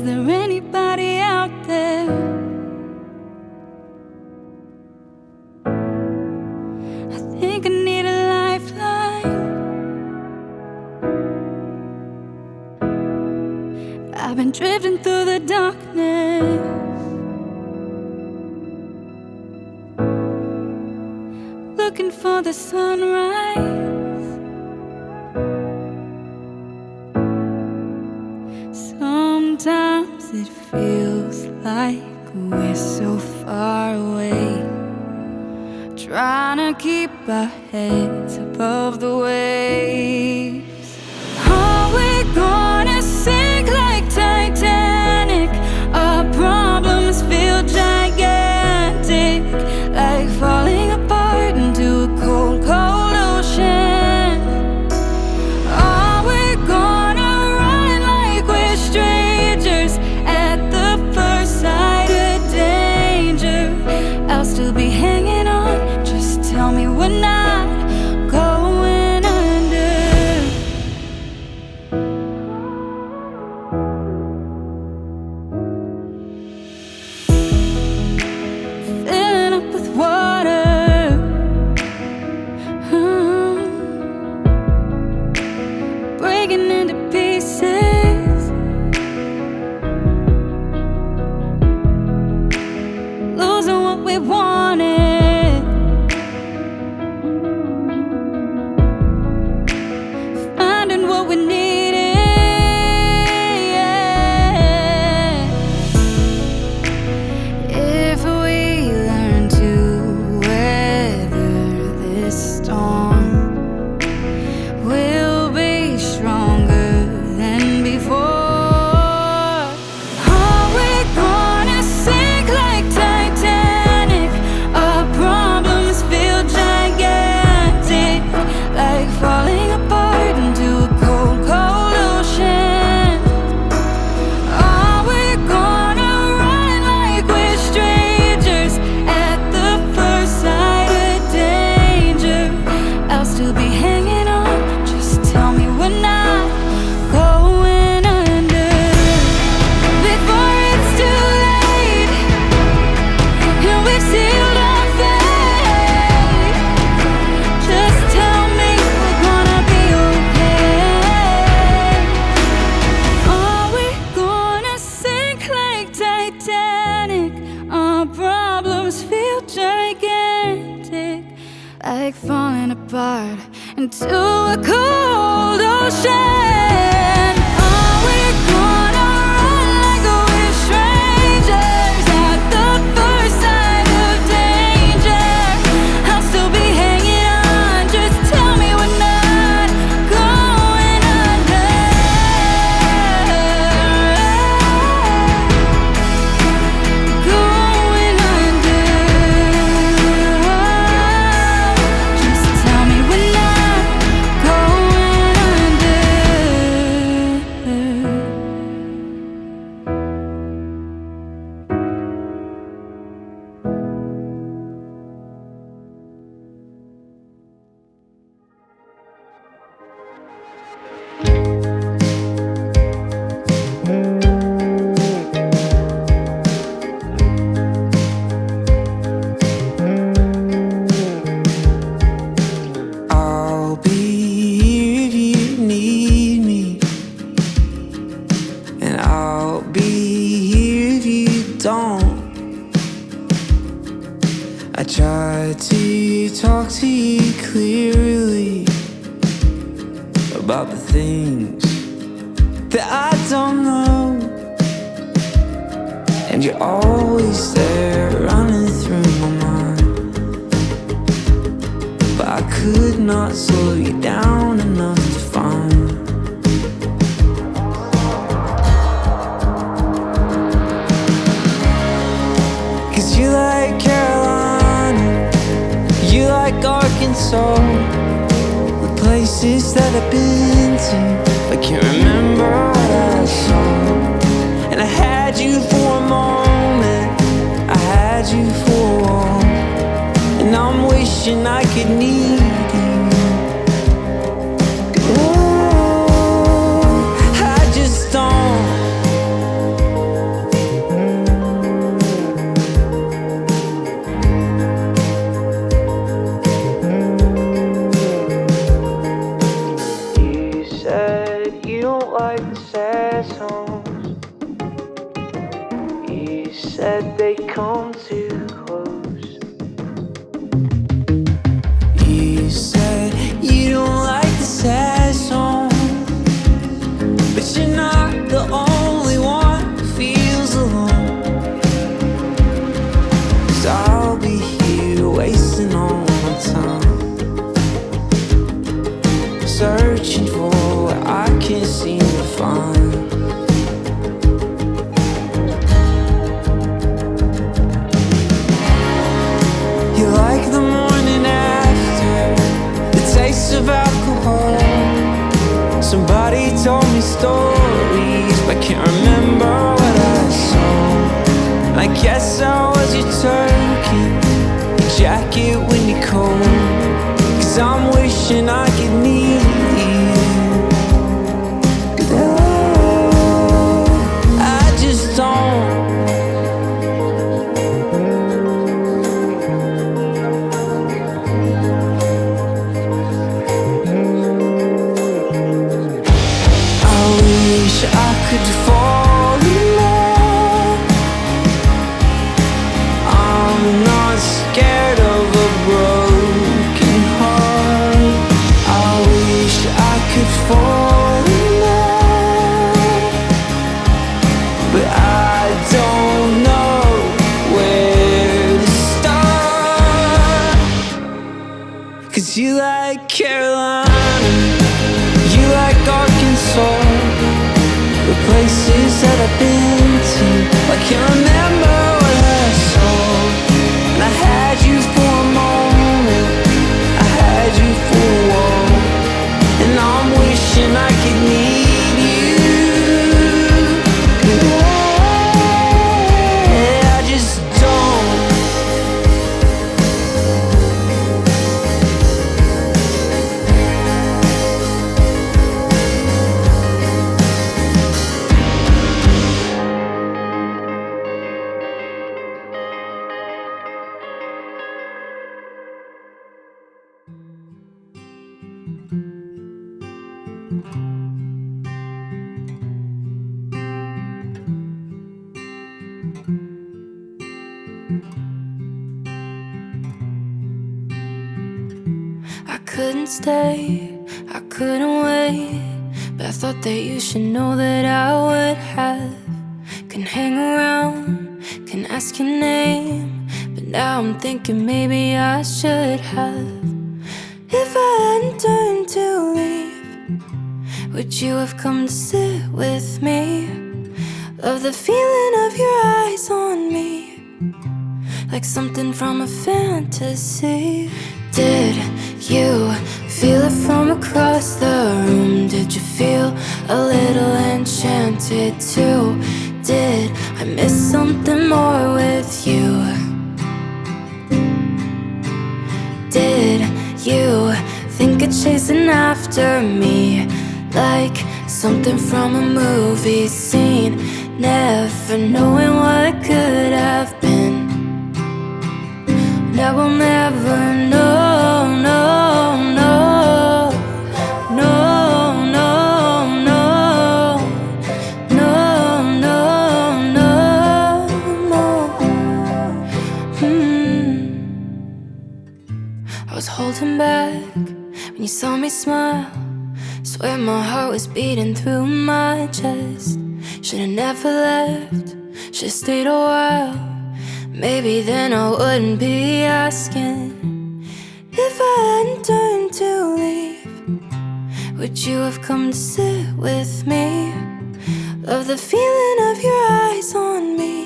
there anybody out there? I think I need a lifeline. I've been drifting through the darkness, looking for the sunrise. Sometimes it feels like we're so far away, trying to keep our heads above the waves. Are we gonna sink like Titanic? Our problems feel gigantic, like falling apart into a cold, cold ocean. Are we gonna run like we're strangers at the first sight of danger? I'll still be hanging on, just tell me we're not going under. Filling up with water, breaking into pieces, losing what we wanted, finding what we needed. If we learn to weather this storm, we'll be stronger than before. Are we gonna sink like Titanic? Our problems feel gigantic, like falling apart into a cold, cold ocean. Are we gonna run like we're strangers at the first sight of danger? I'll still be hanging on, just tell me we're not going under. Before it's too late and we've sealed our fate, just tell me we're gonna be okay. Are we gonna sink like Titanic? Our problems feel gigantic, like falling apart into a cold ocean. Are we gonna run like we're strangers at the first sign of danger? I'll still be hanging on, just tell me we're not going under. Going under. Just tell me we're not going under. I'll be here if you need me, and I'll be here if you don't. I try to talk to you clearly about the things that I don't know, and you're always there running through my mind. But I could not slow you down enough to find. Cause you like Carolina, you like Arkansas, the places that I've been to, I can't remember what I saw. And I had you for a moment, I had you for a while, and I'm wishing I could need you. Oh, I just don't sad songs. You said they come too close. You said you don't like the sad songs, but you're not the only one who feels alone. 'Cause I'll be here wasting all my time, searching for what I can't seem to find. You like the morning after, the taste of alcohol. Somebody told me stories, but can't remember what I saw. I guess I was your turkey, your jacket when you're cold. 'Cause I'm wishing I could need you. But oh, I just don't. I wish I could fall in love. I'm not scared of a broken heart. I wish I could fall in love, but I don't know where to start. 'Cause you like Carolina, you like Arkansas, the places that I've been to. I can't remember what I saw. And I had you for a moment, I had you for a while, and I'm wishing I could need you. But I just don't. I couldn't stay, I couldn't wait, but I thought that you should know that I would have. Can hang around, can ask your name, but now I'm thinking maybe I should have. If I hadn't turned to leave, would you have come to sit with me? Love the feeling of your eyes on me, like something from a fantasy. Did you feel it from across the room? Did you feel a little enchanted too? Did I miss something more with you? Did you think of chasing after me, like something from a movie scene, never knowing what could have been? Now we'll never know, no, no, no, no, no, no, no, no, no. I was holding back when you saw me smile. Swear my heart was beating through my chest. Should've never left, should've stayed a while. Maybe then I wouldn't be asking. If I hadn't turned to leave, would you have come to sit with me? Love the feeling of your eyes on me,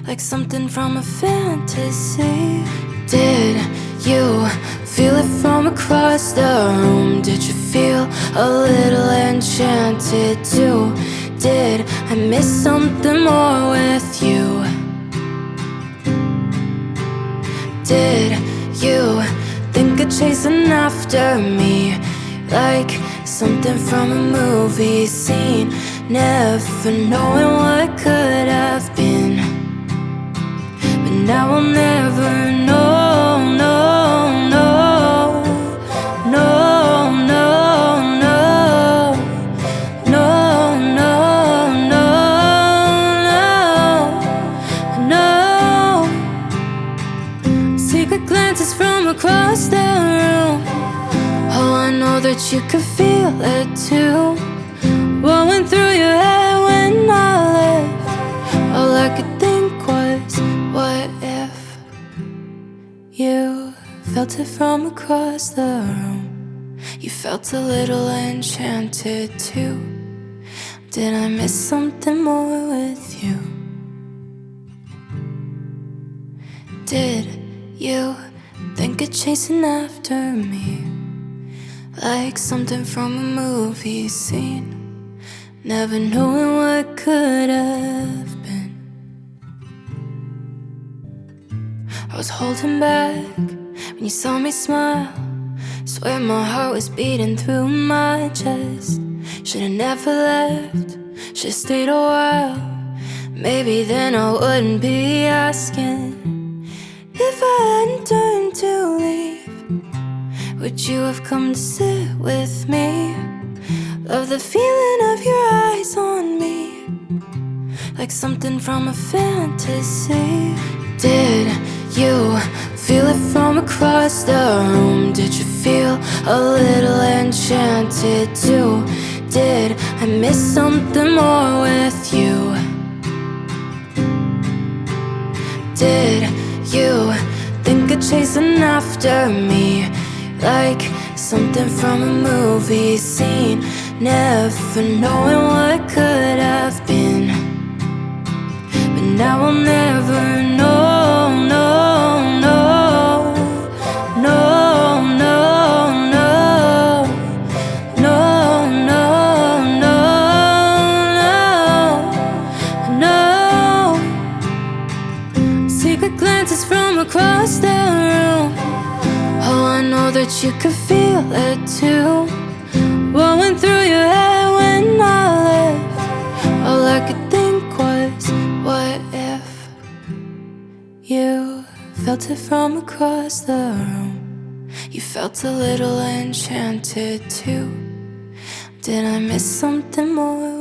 like something from a fantasy. Did you feel it from across the room? Did you feel a little enchanted too? Did I miss something more with you? Did you think of chasing after me, like something from a movie scene, never knowing what could have been? But now we'll never know, no, no, no, no, no, no, that you could feel it too. What went through your head when I left? All I could think was, what if you felt it from across the room? You felt a little enchanted too. Did I miss something more with you? Did you think of chasing after me like something from a movie scene, never knowing what could have been? I was holding back when you saw me smile. Swear my heart was beating through my chest. Should've never left, should've stayed a while. Maybe then I wouldn't be asking. If I hadn't turned to leave, would you have come to sit with me? Love the feeling of your eyes on me, like something from a fantasy. Did you feel it from across the room? Did you feel a little enchanted too? Did I miss something more with you? Did you think of chasing after me like something from a movie scene, never knowing what could have been? But now I'll never know, no, no, no, no, no, no, no, no, no. Secret glances from across the room. Oh, I know that you could feel it too. What went through your head when I left? All I could think was, what if you felt it from across the room? You felt a little enchanted too. Did I miss something more